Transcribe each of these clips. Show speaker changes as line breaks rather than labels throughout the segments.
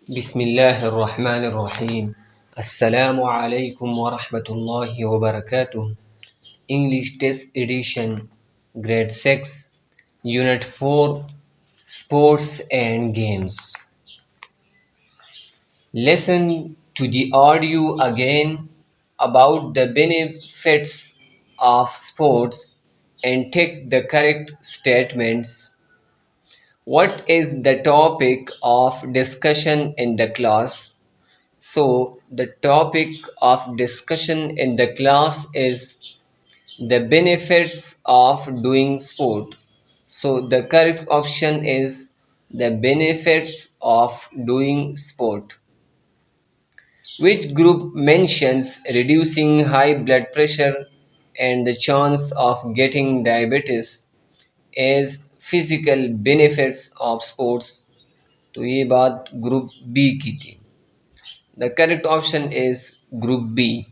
बिस्मिल्लाहिर्रहमानिर्रहीम। अस्सलामु अलैकुम वरहमतुल्लाहि वबरकातुह। English Test Edition, Grade 6, Unit 4, Sports and Games. Listen to the audio again about the benefits of sports and take the correct statements. What is the topic of discussion in the class? So, the topic of discussion in the class is the benefits of doing sport. So, the correct option is the benefits of doing sport. Which group mentions reducing high blood pressure and the chance of getting diabetes as physical benefits of sports? तो ये बात group B की थी. The correct option is Group B.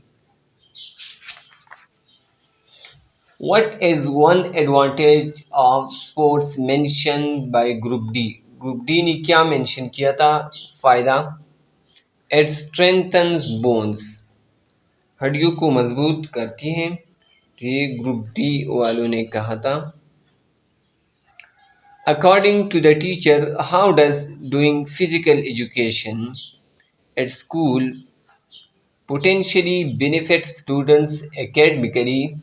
What is one advantage of sports mentioned by Group D? Group D ने क्या mention किया था फायदा? It strengthens bones. हड्डियों को मजबूत करती हैं. ये ग्रुप डी वालों ने कहा था. According to the teacher, how does doing physical education at school potentially benefit students academically?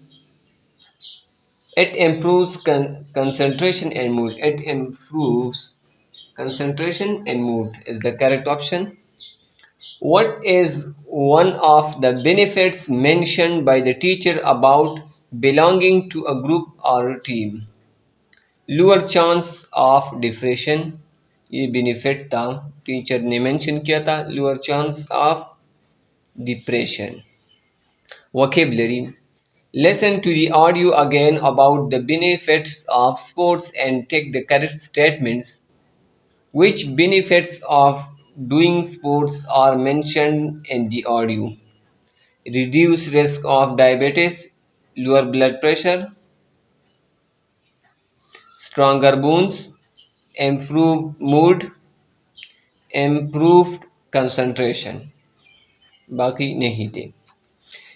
It improves concentration and mood. It improves concentration and mood is the correct option. What is one of the benefits mentioned by the teacher about belonging to a group or a team? Lower chance of depression. ये benefit था teacher ने mention किया था. Lower chance of depression. Vocabulary. Listen to the audio again about the benefits of sports and take the correct statements. Which benefits of doing sports are mentioned in the audio? Reduce risk of diabetes, lower blood pressure, stronger bones, improved mood, improved concentration. बाकी नहीं थे.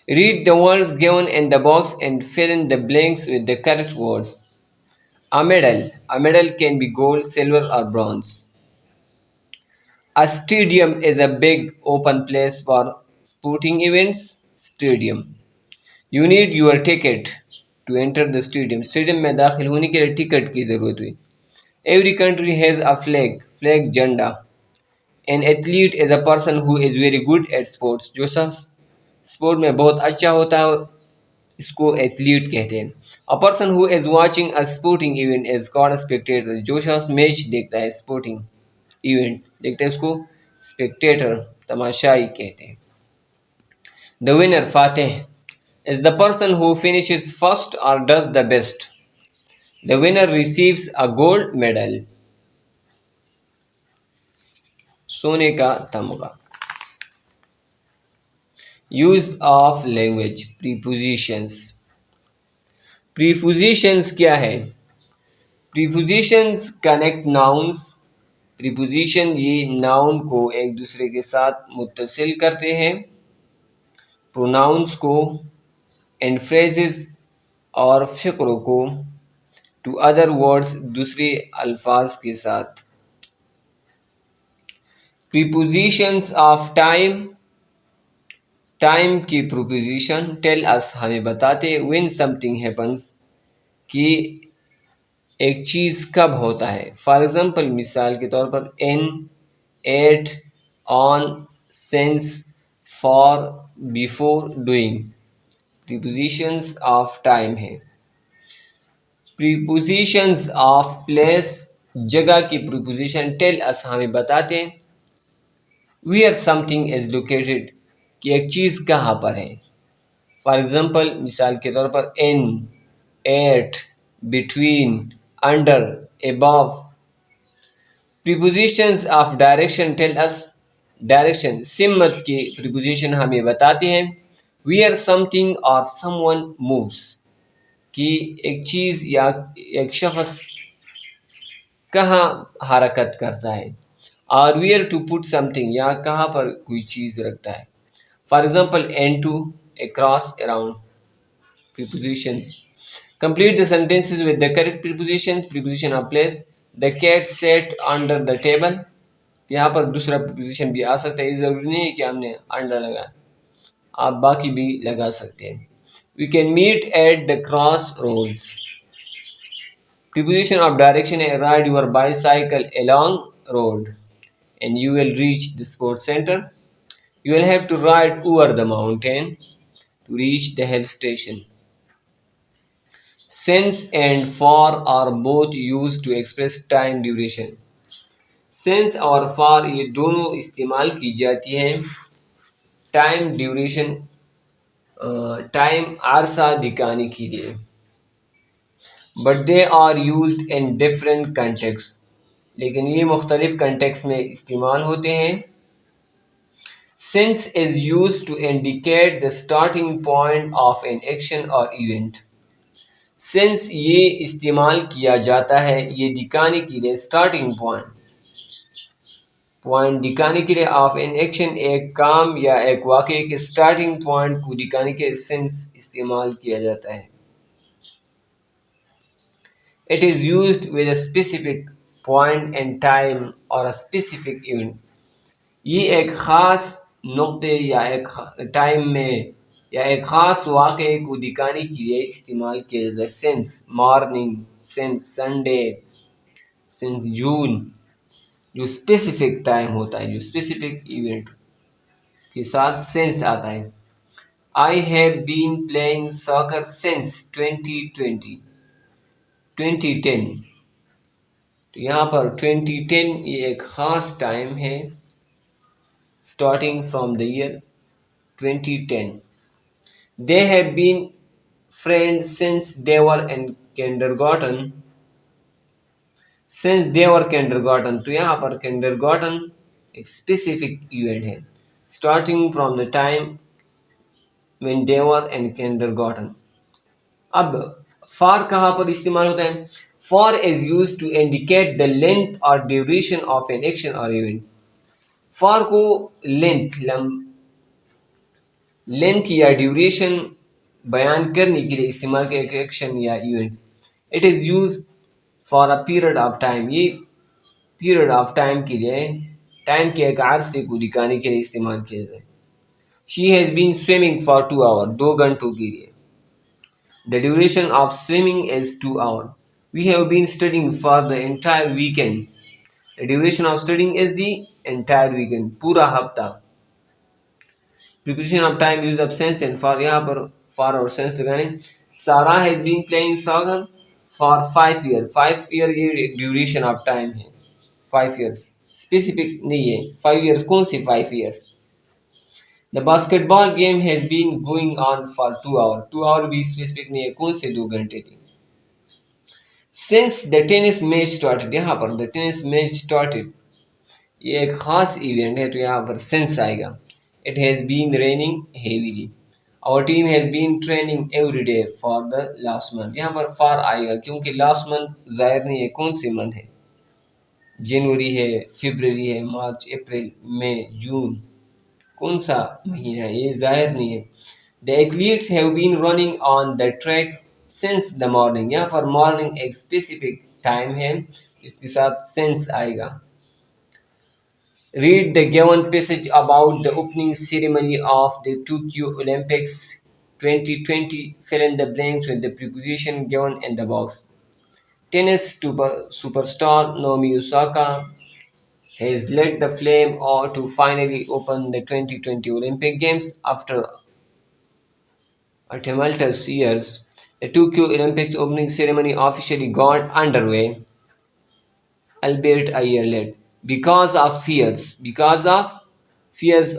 Read the words given in the box and fill in the blanks with the correct words. A medal. A medal can be gold, silver, or bronze. A stadium is a big open place for sporting events. Stadium. You need your ticket to enter the stadium. Stadium में दाखिल होने के लिए ticket की ज़रूरत हुई. Every country has a flag. Flag झंडा. An athlete is a person who is very good at sports. जो शख्स स्पोर्ट में बहुत अच्छा होता है इसको एथलीट कहते हैं. A person who is watching a sporting event is called a spectator. जो शख्स मैच देखता है स्पोर्टिंग इवेंट देखते हैं उसको स्पेक्टेटर तमाशाई कहते हैं. The winner Fateh is the person who finishes first or does the best. The winner receives a gold medal. सोने का तमगा. Use of language. Prepositions. Prepositions क्या है? Prepositions connect nouns. Preposition ये noun को एक दूसरे के साथ मुत्तसिल करते हैं. Pronouns को and phrases और फ़िक्रों को to other words दूसरे अल्फाज के साथ. Prepositions of time. टाइम की प्रोपोजिशन टेल अस हमें बताते व्हेन समथिंग हैपन्स कि एक चीज़ कब होता है. फॉर एग्जांपल मिसाल के तौर पर in, at, on, since, for, before, during prepositions of time है. प्रीपोजिशंस ऑफ प्लेस जगह की प्रीपोजिशन टेल अस हमें बताते वेयर समथिंग इज लोकेटेड कि एक चीज़ कहाँ पर है. फॉर एग्जांपल मिसाल के तौर पर in, at, between, under, above. Prepositions of direction tell us direction. सिमत के प्रीपोजिशन हमें बताते हैं वेयर समथिंग और समवन मूव्स कि एक चीज़ या एक शख्स कहाँ हरकत करता है. और वेयर टू पुट समथिंग, या कहाँ पर कोई चीज़ रखता है। For example and to, across, around. Prepositions. Complete the sentences with the correct prepositions. Preposition of place. The cat sat under the table. यहाँ पर दूसरा preposition भी आ सकता है, ये जरूरी नहीं है कि हमने under लगा, आप बाकी भी लगा सकते हैं। We can meet at the crossroads. Preposition of direction: ride your bicycle along road and you will reach the sports center. You will have to ride over the mountain to reach the hill station. Since and for are both used to express time duration. Since और for ये दोनों इस्तेमाल की जाती हैं time duration, time आरसा दिखाने के लिए, but they are used in different context, लेकिन ये मुख्तलिफ कंटेक्स्ट में इस्तेमाल होते हैं। Since is used to indicate the starting point of an action or event. Since ये इस्तेमाल किया जाता है ये दिखाने के लिए स्टार्टिंग पॉइंट दिखाने के लिए ऑफ एन एक्शन, एक काम या एक वाक़े के स्टार्टिंग पॉइंट को दिखाने के लिए सिंस इस्तेमाल किया जाता है। It is used with a specific point and time or a specific event. ये एक ख़ास नुक्ते या एक टाइम में या एक ख़ास वाक़े को दिखाने के लिए इस्तेमाल किया जाता है। Since morning, since Sunday, since June, जो स्पेसिफिक टाइम होता है, जो स्पेसिफिक इवेंट के साथ सिंस आता है। I have been playing soccer since 2020, 2010। तो यहाँ पर 2010 ये एक ख़ास टाइम है starting from the year 2010. They have been friends since they were in kindergarten. Since they were kindergarten, तो यहाँ पर kindergarten एक specific event है starting from the time when they were in kindergarten. अब for कहाँ पर इस्तेमाल होता है? For is used to indicate the length or duration of an action or event. For को लेंथ या ड्यूरेशन बयान करने के लिए इस्तेमाल किया एक एक्शन या event. It is use for a period of time, ये पीरियड ऑफ टाइम के लिए टाइम के एक आरसे को दिखाने के लिए इस्तेमाल किया जाए। She has been swimming for 2 hour, 2 घंटों के लिए। The duration of swimming is 2 hour. We have been studying for the entire weekend. The duration of studying is the entire weekend, पूरा हफ्ता। Preposition of time use of since and for, यहाँ पर for और since लगाने। Sarah has been playing soccer for 5 years. 5 year ये duration of time है, 5 years specific नहीं है। 5 years कौन सी 5 years? The basketball game has been going on for 2 hours. 2 hour भी specific नहीं है, कौन से 2 घंटे थी। Since the tennis match started, यहाँ पर the tennis match started ये एक ख़ास इवेंट है तो यहाँ पर since आएगा। It has been raining heavily. Our team has been training every day for the last month. यहाँ पर for आएगा क्योंकि last month ज़ाहिर नहीं है कौन सी मंथ है, जनवरी है, फरवरी है, मार्च, अप्रैल, मई, जून, कौन सा महीना है ये ज़ाहिर नहीं है। The athletes have been running on the track since the morning. यहाँ पर morning एक specific time है, इसके साथ since आएगा। Read the given passage about the opening ceremony of the Tokyo Olympics 2020. Fill in the blanks with the preposition given in the box. Tennis superstar Naomi Osaka has lit the flame or to finally open the 2020 Olympic Games after a tumultuous years. The Tokyo Olympics opening ceremony officially got underway, albeit a year late, because of fears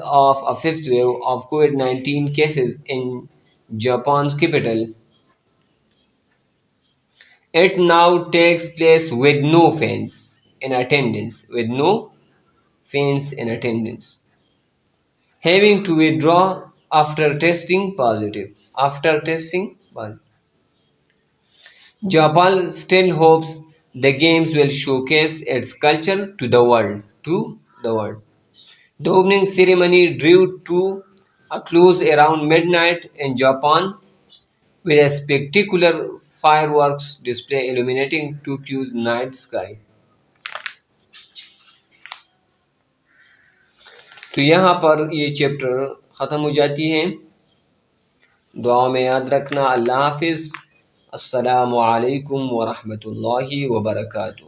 of a fifth wave of COVID-19 cases in Japan's capital. It now takes place with no fans in attendance, having to withdraw after testing positive. Japan still hopes the games will showcase its culture to the world. to the world. The opening ceremony drew to a close around midnight in Japan with a spectacular fireworks display illuminating Tokyo's night sky. तो यहाँ पर ये chapter ख़त्म हो जाती है। दुआ में याद रखना। अल्लाह हाफिज़। अस्सलामु अलैकुम व रहमतुल्लाहि व बरकातुहू।